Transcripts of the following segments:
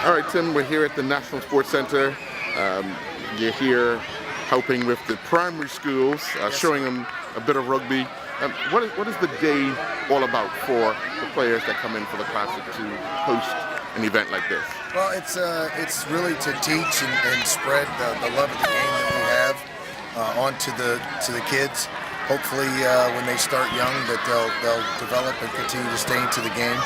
All right, Tim, we're here at the National Sports Center. You're here helping with the primary schools, showing them a bit of rugby. What is the day all about for the players that come in for the Classic to host an event like this? Well, it's really to teach and spread the love of the game that we have onto the kids. Hopefully, when they start young, that they'll develop and continue to stay into the game.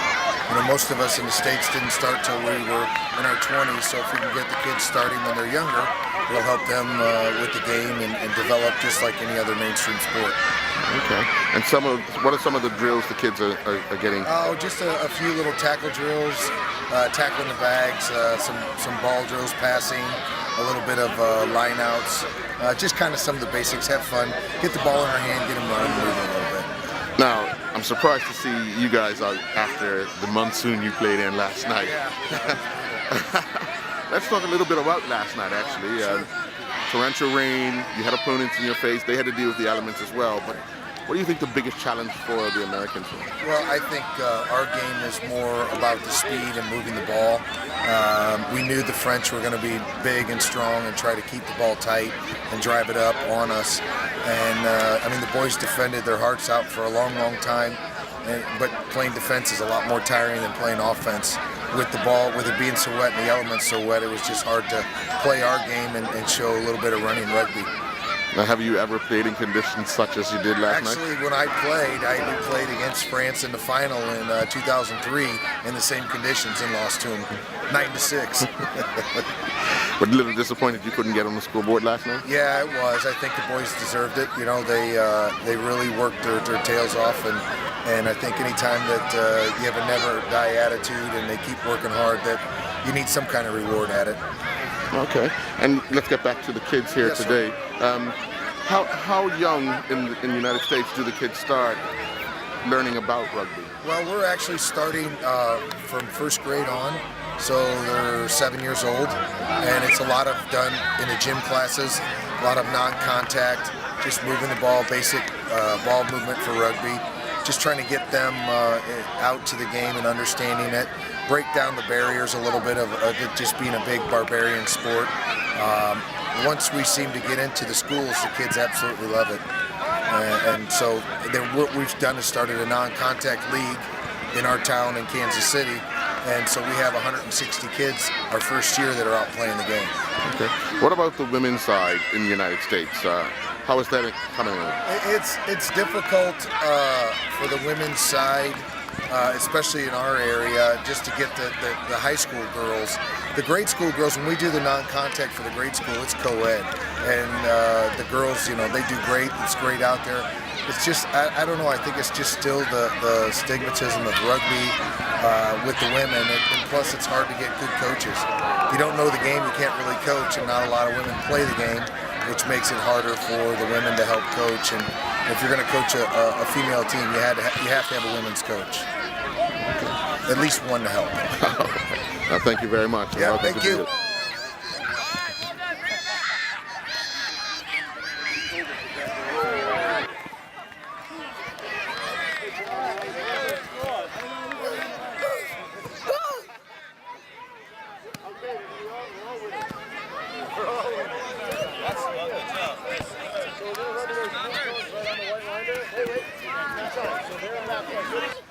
You know, most of us in the States didn't start till we were in our 20s, so if we can get the kids starting when they're younger, it'll help them with the game and develop just like any other mainstream sport. Okay. And what are some of the drills the kids are getting? Oh, just a few little tackle drills, tackling the bags, some ball drills, passing, a little bit of line outs, just kind of some of the basics. Have fun, get the ball in our hand, get them running, moving a little bit. Now, I'm surprised to see you guys out after the monsoon you played in last night. Yeah. Let's talk a little bit about last night, actually. Sure. Torrential rain, you had opponents in your face, they had to deal with the elements as well. But what do you think the biggest challenge for the Americans was? Well, I think our game is more about the speed and moving the ball. We knew the French were going to be big and strong and try to keep the ball tight and drive it up on us. And I mean, the boys defended their hearts out for a long, long time. But playing defense is a lot more tiring than playing offense. With the ball, with it being so wet and the elements so wet, it was just hard to play our game and show a little bit of running rugby. Now, have you ever played in conditions such as you did last night? Actually, when I played against France in the final in 2003 in the same conditions and lost to them 9-6. But a little disappointed you couldn't get on the scoreboard last night? Yeah, it was. I think the boys deserved it. You know, they really worked their tails off, and I think anytime that you have a never die attitude and they keep working hard, that you need some kind of reward at it. Okay, and let's get back to the kids here today. How young in the United States do the kids start learning about rugby? Well, we're actually starting from first grade on, so they're 7 years old, and it's a lot of done in the gym classes, a lot of non-contact, just moving the ball, basic ball movement for rugby, just trying to get them out to the game and understanding it, break down the barriers a little bit of it just being a big barbarian sport. Once we seem to get into the schools, the kids absolutely love it. And so what we've done is started a non-contact league in our town in Kansas City. And so we have 160 kids our first year that are out playing the game. Okay. What about the women's side in the United States? How is that coming along? It's difficult for the women's side, especially in our area, just to get the high school girls. The grade school girls, when we do the non-contact for the grade school, it's co-ed. And the girls, you know, they do great. It's great out there. It's just, I don't know, I think it's just still the stigmatism of rugby with the women. And plus, it's hard to get good coaches. If you don't know the game, you can't really coach, and not a lot of women play the game, which makes it harder for the women to help coach. And if you're going to coach a female team, you have to have a women's coach. At least one to help. Well, thank you very much. Yeah, thank you. Hey, wait. So they're on that